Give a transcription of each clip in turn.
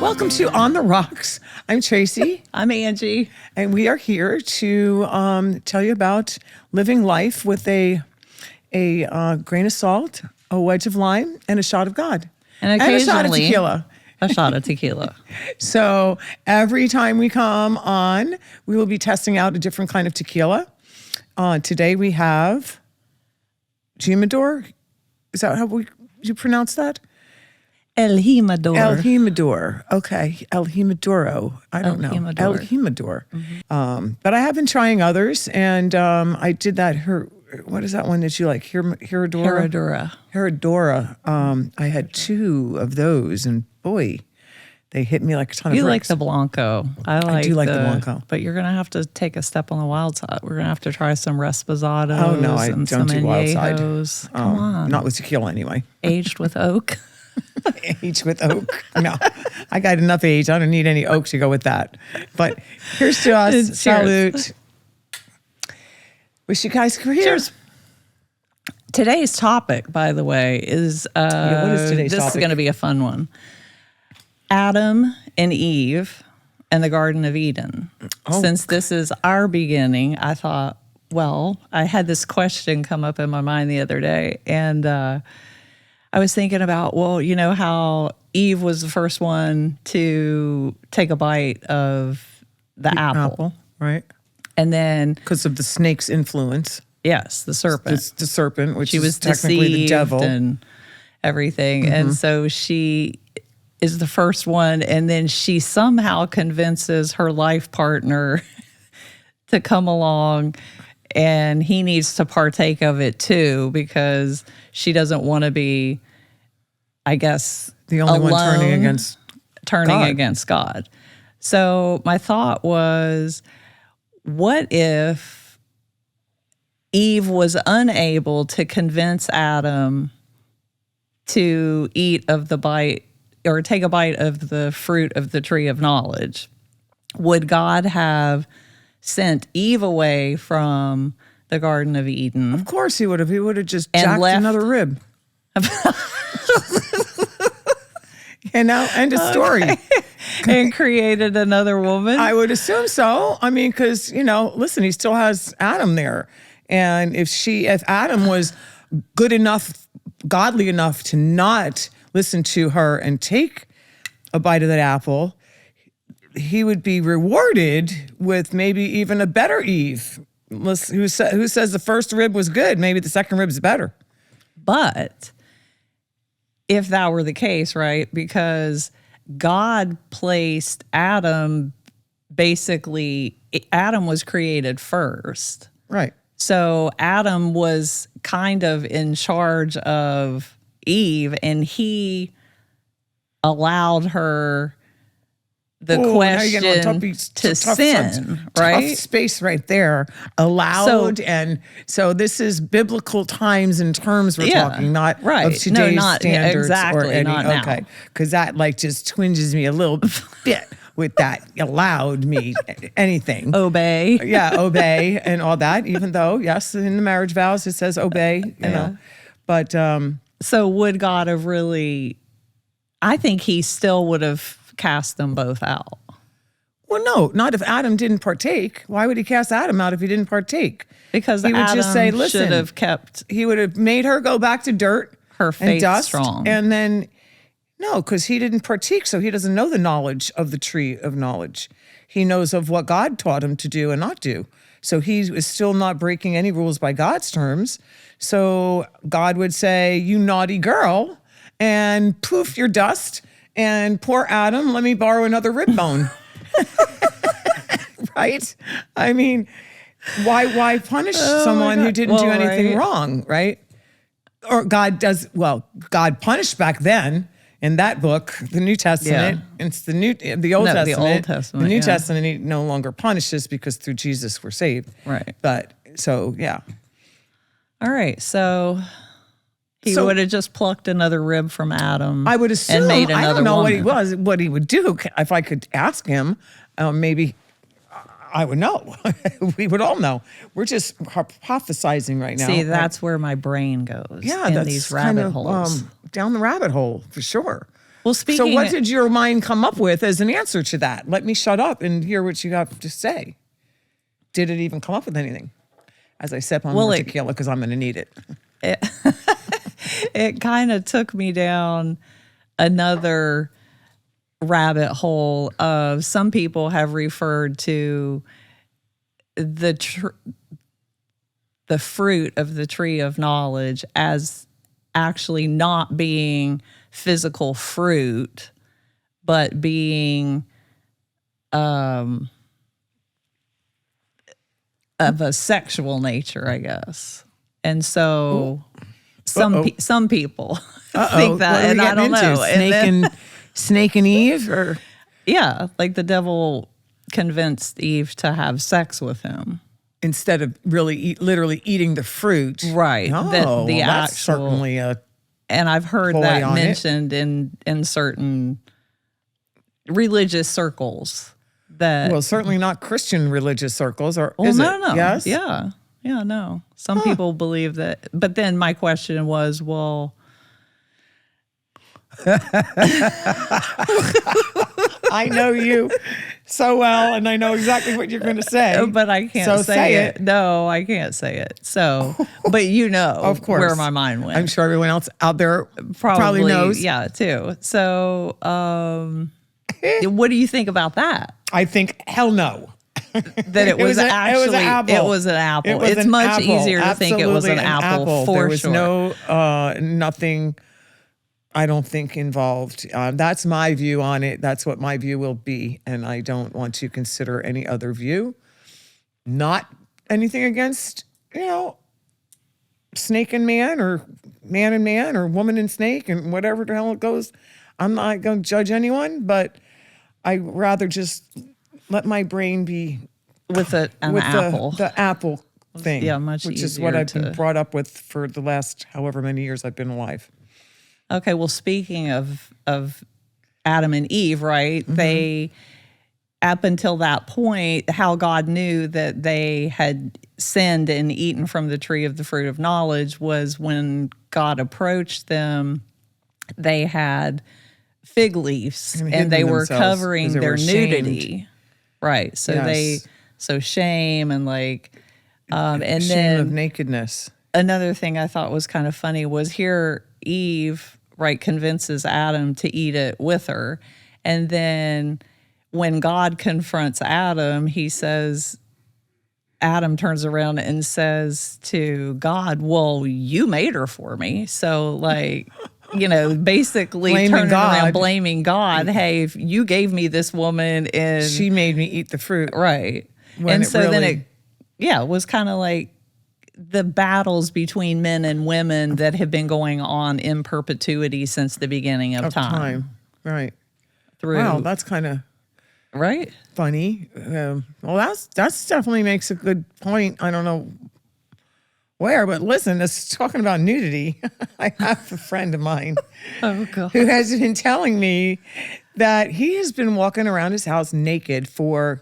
Welcome to On the Rocks. I'm Tracy. I'm Angie. And we are here to tell you about living life with a grain of salt, a wedge of lime, and a shot of God. And a shot of occasionally, tequila. a shot of tequila. So every time we come on, we will be testing out a different kind of tequila. Today we have Jimador. Is that how you pronounce that? El Jimador. El Jimador. Okay. El Jimadoro. I don't know. Jimador. El Jimador. But I have been trying others, and I did that. What is that one that you like? Herradura? Herradura. I had 2 of those, and boy, they hit me like a ton of You bricks. like the Blanco. I do like the Blanco. But you're going to have to take a step on the wild side. We're going to have to try some Resposados. Oh, no, I and don't some do wild side. Añejos. Come on. Not with tequila, anyway. Aged with oak. Aged with oak. No, I got enough age. I don't need any oak to go with that. But here's to us. Cheers. Salute. Wish you guys were here. Cheers. Today's topic, by the way, is what is today's this topic? is going to be a fun one. Adam and Eve and the Garden of Eden. Oh. Since this is our beginning, I thought, well, I had this question come up in my mind the other day, and I was thinking about, well, you know how Eve was the first one to take a bite of the apple. Right? And then, Because of the snake's influence. yes, the serpent. The serpent, which She was is technically the deceived devil. and everything. And so she is the first one, and then she somehow convinces her life partner to come along, and he needs to partake of it too, because she doesn't want to be, I guess, The only one turning alone, against God. against God. So my thought was, what if Eve was unable to convince Adam to eat of the bite or take a bite of the fruit of the tree of knowledge? Would God have sent Eve away from the Garden of Eden? Of course he would have. He would have just And jacked left. another rib. End of story. And created another woman? I would assume so. I mean, because, listen, he still has Adam there. And if Adam was good enough, godly enough to not listen to her and take a bite of that apple, he would be rewarded with maybe even a better Eve. Who says the first rib was good? Maybe the second rib is better. But if that were the case, right? Because God placed Adam, basically, Adam was created first. Right. So Adam was kind of in charge of Eve, and he allowed her the question to sin, right? Tough space right there. Allowed, and so this is biblical times and terms we're talking, not right. of today's standards exactly, or any. not now. Okay, because that just twinges me a little bit with that. Allowed me anything. Obey. Yeah, obey and all that. Even though, yes, in the marriage vows it says obey. You know, but so would God have really? I think he still would have cast them both out. Well, no, not if Adam didn't partake. Why would he cast Adam out if he didn't partake? Because he would Adam just say, listen, should have kept he would have made her go back to dirt, her and faith dust, strong. and then no, because he didn't partake, so he doesn't know the knowledge of the tree of knowledge. He knows of what God taught him to do and not do. So he is still not breaking any rules by God's terms. So God would say, you naughty girl, and poof, you're dust. And poor Adam, let me borrow another rib bone. Right? I mean, why punish someone who didn't do anything wrong, right? Or God punished back then in that book, the New Testament. Yeah. It's the Old Testament. The Old Testament. The New yeah. Testament, he no longer punishes because through Jesus we're saved. Right. But so, yeah. All right. So he would have just plucked another rib from Adam. I would assume. And made another I don't know woman. what he would do. If I could ask him, maybe I would know. We would all know. We're just hypothesizing right now. See, that's where my brain goes. Yeah, in that's these kind rabbit of, holes. down the rabbit hole for sure. Well, So what did your mind come up with as an answer to that? Let me shut up and hear what you have to say. Did it even come up with anything? As I sip on more tequila because I'm going to need it. It kind of took me down another rabbit hole of some people have referred to the fruit of the tree of knowledge as actually not being physical fruit, but being of a sexual nature, I guess. And so some people think that, and I don't know. Snake and Eve, or yeah, like the devil convinced Eve to have sex with him instead of literally eating the fruit, right? Oh, that's certainly a. And I've heard that mentioned in certain religious circles. Well, certainly not Christian religious circles, or well, is no, it? No, yes, yeah, no. Some people believe that, but then my question was, well. I know you so well, and I know exactly what you're going to say. But I can't say it. No, I can't say it. So, but of course, where my mind went. I'm sure everyone else out there probably knows. Yeah, too. So, what do you think about that? I think hell no. That it was an apple. It's much easier to think it was an apple for there was sure. No, nothing. I don't think involved. That's my view on it. That's what my view will be. And I don't want to consider any other view. Not anything against, snake and man or man and man or woman and snake and whatever the hell it goes. I'm not going to judge anyone, but I'd rather just let my brain be with an apple. The apple thing. Yeah, much which easier is what I've been brought up with for the last however many years I've been alive. Okay, well, speaking of Adam and Eve, right? Mm-hmm. They, up until that point, how God knew that they had sinned and eaten from the tree of the fruit of knowledge was when God approached them, they had fig leaves and they were covering their nudity. Right. So yes. So shame and and shame then of nakedness. Another thing I thought was kind of funny was here Eve, right, convinces Adam to eat it with her. And then when God confronts Adam, Adam turns around and says to God, well, you made her for me. So basically turning around, blaming God. Hey, if you gave me this woman and she made me eat the fruit. Right. And so then it was kind of like the battles between men and women that have been going on in perpetuity since the beginning of time. Right. Wow, that's kind of right. Funny. Well, that's definitely makes a good point. I don't know where, but listen, it's talking about nudity. I have a friend of mine who has been telling me that he has been walking around his house naked for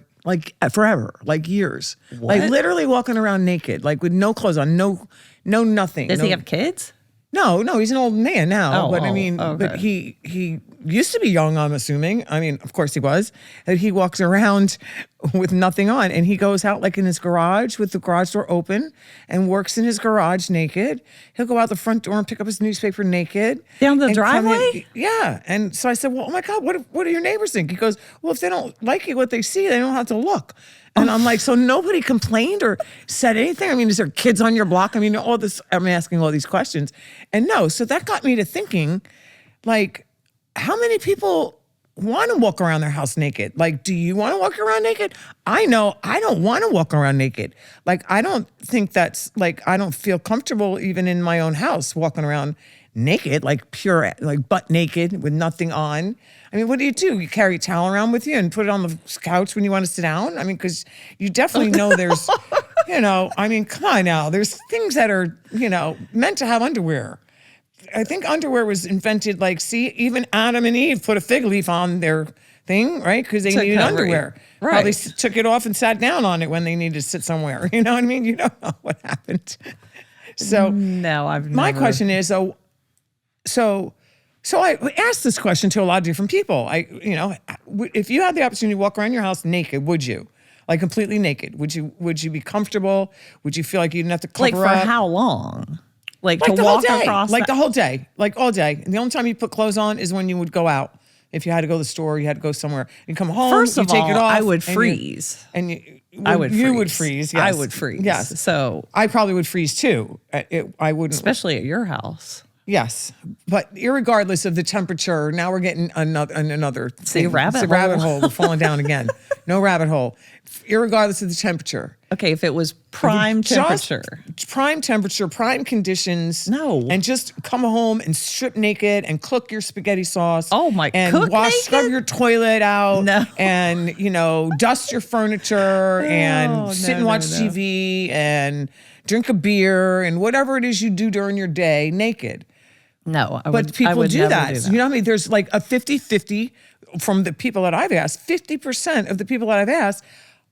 forever, years. What? Literally walking around naked, with no clothes on, no nothing. Does he have kids? No, he's an old man now. Okay. But he used to be young, I'm assuming. I mean, of course he was. And he walks around with nothing on. And he goes out in his garage with the garage door open and works in his garage naked. He'll go out the front door and pick up his newspaper naked. Down the driveway? Yeah. And so I said, well, oh my God, what do your neighbors think? He goes, well, if they don't like what they see, they don't have to look. And I'm like, so nobody complained or said anything? I mean, is there kids on your block? I mean, all this, I'm asking all these questions. And no, so that got me to thinking, how many people want to walk around their house naked? Do you want to walk around naked? I know I don't want to walk around naked. I don't think that's, I don't feel comfortable even in my own house walking around naked, pure, butt naked with nothing on. I mean, what do? You carry a towel around with you and put it on the couch when you want to sit down? I mean, because you definitely know there's, I mean, come on now. There's things that are, meant to have underwear. I think underwear was invented, even Adam and Eve put a fig leaf on their thing, right? Because they needed underwear. Right. Probably took it off and sat down on it when they needed to sit somewhere. You know what I mean? You don't know what happened. So no, my question is, so So I asked this question to a lot of different people. If you had the opportunity to walk around your house naked, would you? Like completely naked? Would you be comfortable? Would you feel like you didn't have to cover Like for up? how long? Like Like to the whole walk day. across Like the whole day. Like all day. And the only time you put clothes on is when you would go out. If you had to go to the store, you had to go somewhere. You come home, First you of take all, it off. I would and freeze. You would freeze. Yes. I would freeze. Yes. So I probably would freeze too. I wouldn't. especially at your house. Yes, but irregardless of the temperature, now we're getting another thing. rabbit It's a rabbit hole. hole. We're falling down again. No rabbit hole. Irregardless of the temperature. Okay, if it was prime temperature. Prime temperature, prime conditions. No. And just come home and strip naked and cook your spaghetti sauce. Oh my- And cook scrub naked? your toilet out. No. And, dust your furniture and sit and watch no. TV and drink a beer and whatever it is you do during your day naked. No, But people would do never that. do that. You know what I mean? There's like a 50-50 from the people that I've asked. 50% of the people that I've asked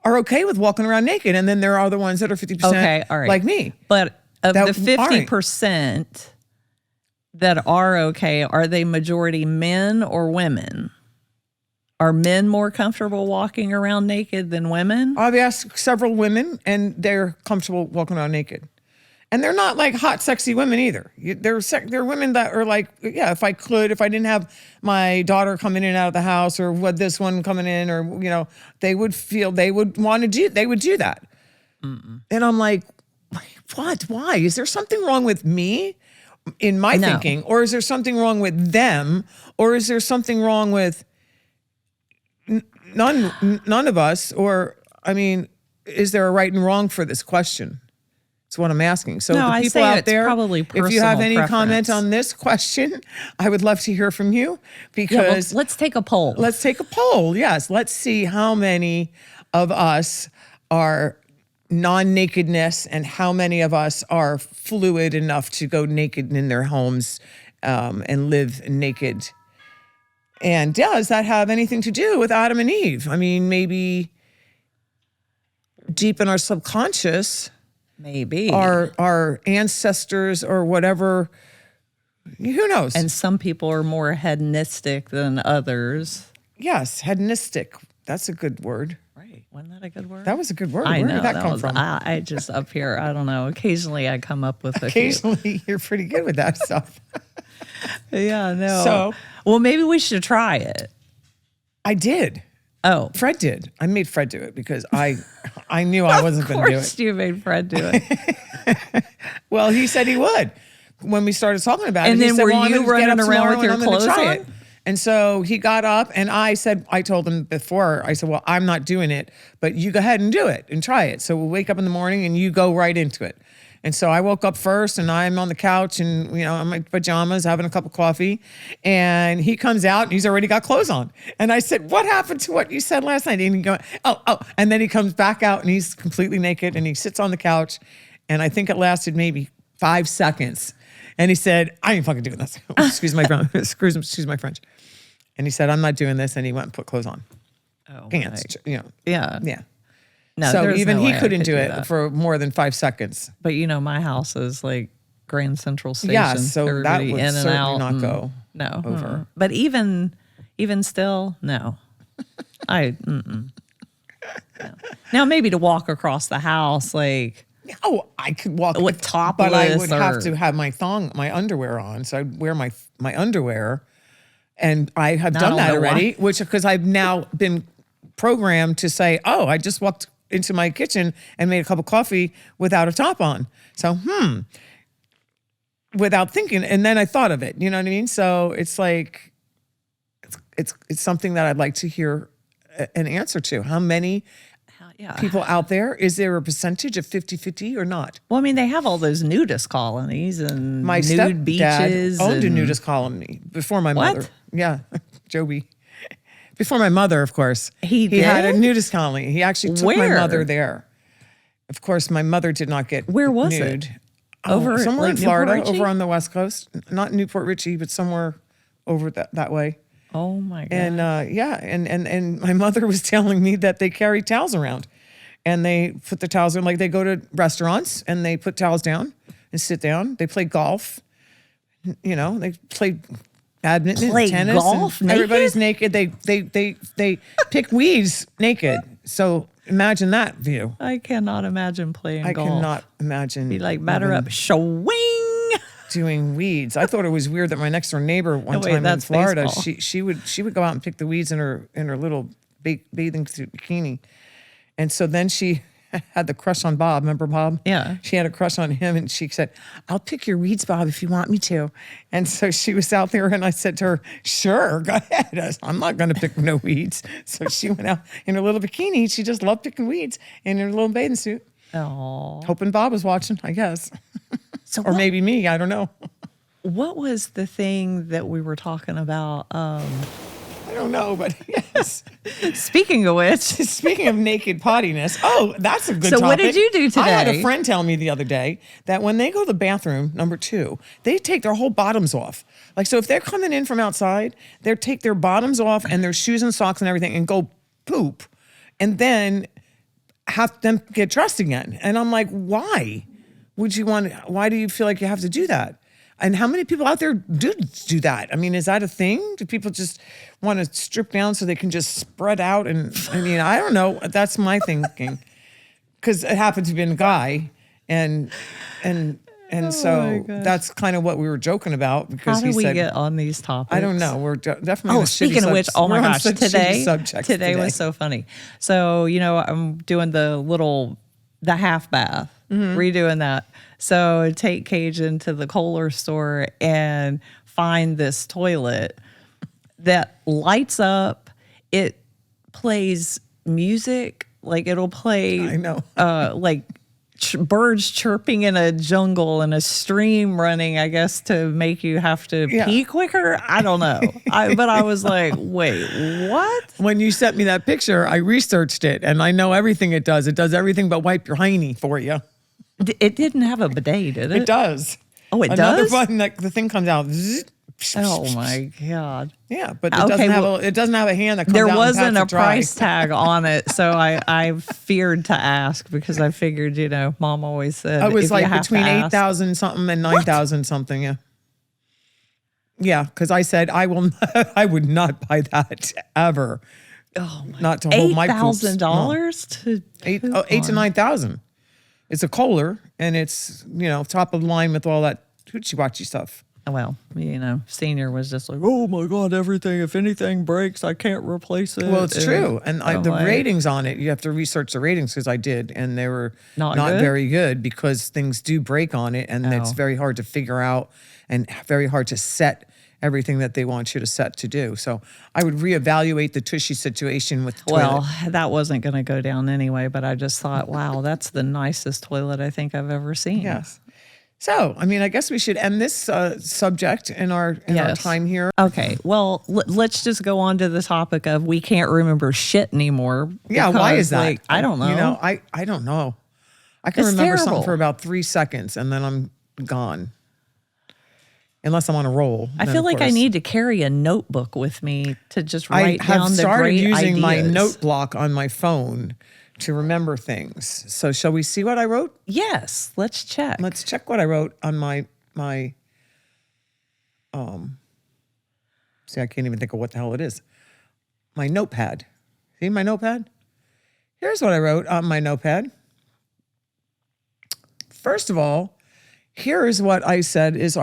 are okay with walking around naked. And then there are the ones that are 50% Okay, all right. like me. But of That the aren't. 50% that are okay, are they majority men or women? Are men more comfortable walking around naked than women? I've asked several women and they're comfortable walking around naked. And they're not like hot, sexy women either. They're women that are like, yeah, if I didn't have my daughter coming in and out of the house or what this one coming in or, they would do that. Mm-mm. And I'm like, what? Why? Is there something wrong with me in my thinking? Or is there something wrong with them? Or is there something wrong with none of us? Or, is there a right and wrong for this question? That's what I'm asking. So No, the I people say out it's there, probably if you have personal any preference. comment on this question, I would love to hear from you because let's take a poll. let's take a poll. Yes, let's see how many of us are non-nakedness and how many of us are fluid enough to go naked in their homes and live naked. And does that have anything to do with Adam and Eve? Maybe deep in our subconscious, Maybe. our ancestors or whatever, who knows? And some people are more hedonistic than others. Yes, hedonistic. That's a good word. Right. Wasn't that a good word? That was a good word. I Where know. did that come from? I just up here, I don't know. Occasionally I come up with a few. Occasionally, you're pretty good with that stuff. Yeah, no. So- well, maybe we should try it. I did. Oh. Fred did. I made Fred do it because I knew I wasn't going to do Of course it. you made Fred do it. Well, he said he would when we started talking about it. And He then said, were "Well, I'm you gonna get running up around tomorrow with your and I'm gonna clothes try on? it." And so he got up and I told him before, I said, well, I'm not doing it, but you go ahead and do it and try it. So we'll wake up in the morning and you go right into it. And so I woke up first and I'm on the couch and, in my pajamas, having a cup of coffee. And he comes out and he's already got clothes on. And I said, what happened to what you said last night? And he goes, oh. And then he comes back out and he's completely naked and he sits on the couch. And I think it lasted maybe 5 seconds. And he said, I ain't fucking doing this. Excuse my French. Excuse my French. And he said, I'm not doing this. And he went and put clothes on. Oh, Pants, Yeah. Yeah. No, So there's even no he way I couldn't could do it that. for more than 5 seconds. But my house is like Grand Central Station. Yeah, so that Everybody would in and certainly out not and- go No. over. But even still, no. No. Now maybe to walk across the house, like Oh, I could walk With but I would topless have or- to have my underwear on. So I'd wear my underwear, and I have Not done on that the already. Which because I've now been programmed to say, oh, I just walked into my kitchen and made a cup of coffee without a top on. So without thinking, and then I thought of it. You know what I mean? So it's like it's something that I'd like to hear an answer to. How many yeah. people out there? Is there a percentage of 50-50 or not? Well, I mean, they have all those nudist colonies and My nude stepdad beaches. owned a and- nudist colony before my What? mother. Yeah, Joby. Before my mother, of course. He had a did? nudist colony. He actually took my Where? mother there. Of course, my mother did not get Where was it? nude. Over like, somewhere in Newport Florida, Richie? over on the West Coast. Not Newport Richie, but somewhere over that way. Oh my God. And and my mother was telling me that they carry towels around, and they put the towels in, like they go to restaurants and they put towels down and sit down. They play golf, they play badminton, play tennis, golf and naked? everybody's naked. They pick weeds naked. So imagine that view. I cannot imagine playing I golf. cannot imagine. Be like batter even up, swing. doing weeds. I thought it was weird that my next door neighbor one wait, time in that's Florida, baseball. she would go out and pick the weeds in her little bathing suit bikini, and so then she had the crush on Bob. Remember Bob? Yeah. She had a crush on him, and she said, "I'll pick your weeds, Bob, if you want me to." And so she was out there, and I said to her, "Sure, go ahead. I'm not going to pick no weeds." So she went out in her little bikini. She just loved picking weeds in her little bathing suit. Oh. Hoping Bob was watching, I guess. So Or maybe me, I don't know. what was the thing that we were talking about? I don't know, but yes. Speaking of which, Speaking of naked pottiness, oh, that's a good So topic. what did you do I had a today? friend tell me the other day that when they go to the bathroom, number 2, they take their whole bottoms off. Like, so if they're coming in from outside, they take their bottoms off and their shoes and socks and everything and go poop and then have them get dressed again. And I'm like, why why do you feel like you have to do that? And how many people out there do that? I mean, is that a thing? Do people just want to strip down so they can just spread out? And I mean, I don't know. That's my thinking. Because it happened to be a guy. And so that's kind of what we were joking about. Because how do he we said, get on these topics? I don't know. We're definitely on Oh, a shitty speaking of which, oh my we're on gosh, such shitty subjects today was so funny. So, I'm doing the half bath, redoing that. So take Cajun to the Kohler store and find this toilet that lights up. It plays music, like it'll play, I know. like birds chirping in a jungle and a stream running, I guess, to make you have to pee quicker. I don't know. But I was like, wait, what? When you sent me that picture, I researched it and I know everything it does. It does everything but wipe your hiney for you. It didn't have a bidet, did it? It does. Oh, it Another does? button that the thing comes out. zzz, Oh my God. Yeah, but it Okay, doesn't have well, it doesn't have a hand that comes There out and wasn't pats a it dry. price tag on it, so I feared to ask because I figured, Mom always said It was if you like have to between ask- 8,000 something and 9,000 something. Yeah. Yeah, because I said I would not buy that ever. Oh my! Not to hold my poops. $8,000 to Eight poop to on. 9,000. It's a Kohler and it's top of the line with all that hoochie watchy stuff. Well, Senior was just like, oh my God, everything. If anything breaks, I can't replace it. Well, it's true. And I'm the like, ratings on it, you have to research the ratings because I did. And they were Not not good? very good because things do break on it. And it's Oh. very hard to figure out and very hard to set everything that they want you to set to do. So I would reevaluate the tushy situation with the Well, toilet. that wasn't going to go down anyway, but I just thought, wow, that's the nicest toilet I think I've ever seen. Yes. So, I mean, I guess we should end this subject in our Yes. time here. Okay, well, let's just go on to the topic of we can't remember shit anymore. Yeah, why because, is that? like, I don't know. I don't know. I can It's remember terrible. something for about 3 seconds and then I'm gone. Unless I'm on a roll. I then, feel of like I course. need to carry a notebook with me to just I write have down the started great using my ideas. note block on my phone to remember things. So shall we see what I wrote? Yes, let's check. Let's check what I wrote on my see, I can't even think of what the hell it is. My notepad. See my notepad? Here's what I wrote on my notepad. First of all, here is what I said is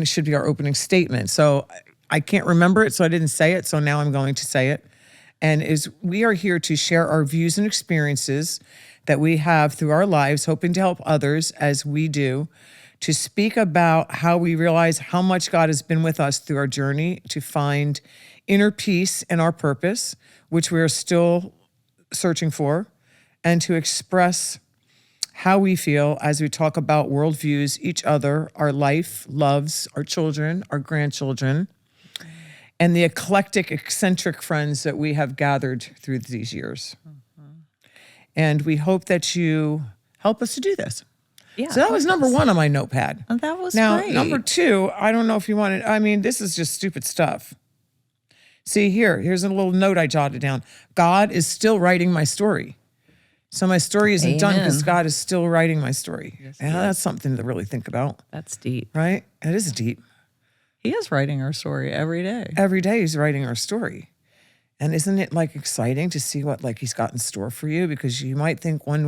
should be our opening statement. So I can't remember it, so I didn't say it. So now I'm going to say it. And we are here to share our views and experiences that we have through our lives, hoping to help others as we do, to speak about how we realize how much God has been with us through our journey to find inner peace and our purpose, which we are still searching for, and to express how we feel as we talk about worldviews, each other, our life, loves, our children, our grandchildren, and the eclectic, eccentric friends that we have gathered through these years. And we hope that you help us to do this. Yeah, So that was number 1 on my notepad. And that was Now, great. number 2, I don't know if you wanted, this is just stupid stuff. See here's a little note I jotted down. God is still writing my story. So my story isn't done because Amen. God is still writing my story. And that's something to really think about, That's deep. right? It is deep. He is writing our story every day. Every day he's writing our story. And isn't it like exciting to see what like he's got in store for you? Because you might think one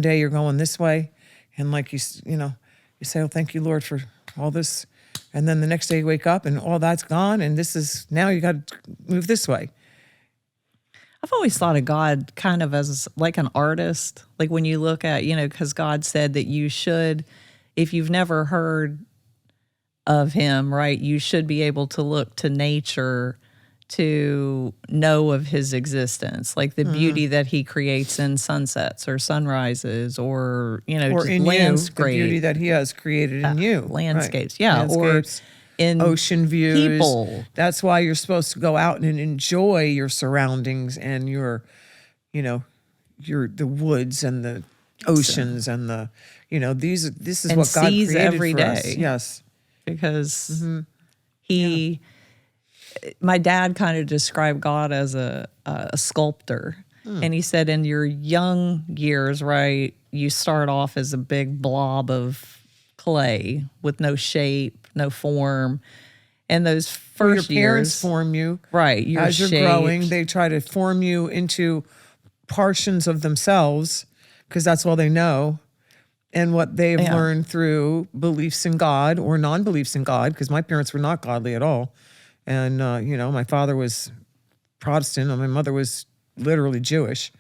day you're going this way. And like you say, oh, thank you, Lord, for all this. And then the next day you wake up and all that's gone. And now you got to move this way. I've always thought of God kind of as like an artist. Like when you look at, because God said that you should, if you've never heard of him, right, you should be able to look to nature to know of his existence, like the beauty that he creates in sunsets or sunrises or, or just in landscape. you, the beauty that he has created in you. Landscapes, right. yeah. Landscapes, or in ocean views. people. That's why you're supposed to go out and enjoy your surroundings and your the woods and the oceans and the, this is and what God sees created every for day. us. Yes. Because my dad kind of described God as a sculptor. And he said in your young years, right, you start off as a big blob of clay with no shape, no form. And those first your parents years, form you. right, you're as you're shaped. growing, they try to form you into portions of themselves because that's all they know. And what they've learned through beliefs in God or non-beliefs in God, because my parents were not godly at all. And, my father was Protestant and my mother was literally Jewish,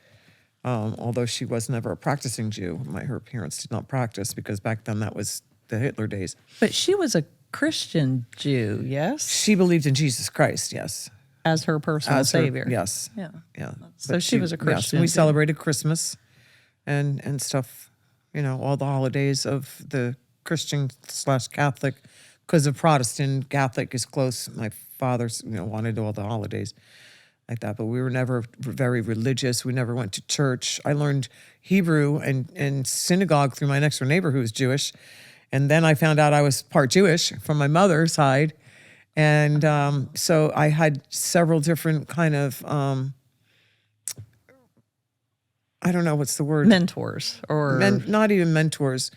although she was never a practicing Jew. Her parents did not practice because back then that was the Hitler days. But she was a Christian Jew, yes? She believed in Jesus Christ, yes. As her personal savior. Yes. Yeah. Yeah. So she was a Christian. Yes, and we too. celebrated Christmas and stuff, all the holidays of the Christian/Catholic, because of Protestant. Catholic is close. My father's, wanted all the holidays like that, but we were never very religious. We never went to church. I learned Hebrew and synagogue through my next door neighbor who was Jewish. And then I found out I was part Jewish from my mother's side. And so I had several different kind of, I don't know what's the word. Mentors or Not even mentors.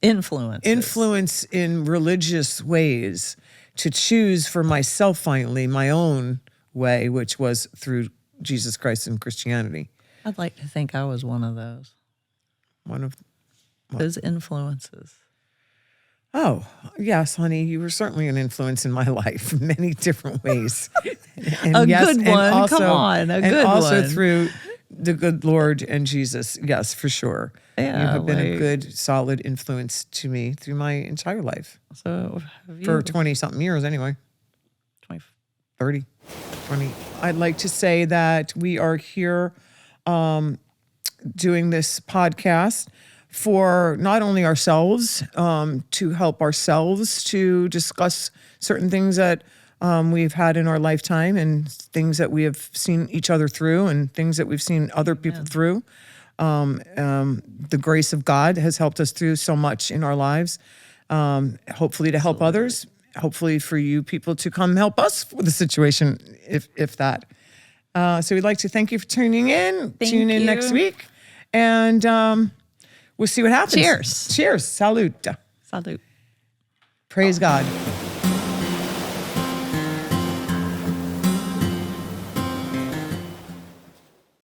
influence In religious ways to choose for myself finally my own way, which was through Jesus Christ and Christianity. I'd like to think I was one of those. One of Those influences. Oh, yes, honey, you were certainly an influence in my life in many different ways. And A good one. Come on, a good also one. through the good Lord and Jesus. Yes, for sure. Yeah, you have been a good, solid influence to me through my entire life. So have you, For 20-something years anyway. 20, 30, 20. I'd like to say that we are here doing this podcast for not only ourselves, to help ourselves to discuss certain things that we've had in our lifetime and things that we have seen each other through and things that we've seen other people through. The grace of God has helped us through so much in our lives, hopefully to help others, hopefully for you people to come help us with the situation, if that. So we'd like to thank you for tuning in. Tune in next week. And we'll see what happens. Cheers. Cheers. Salute. Salute. Praise God.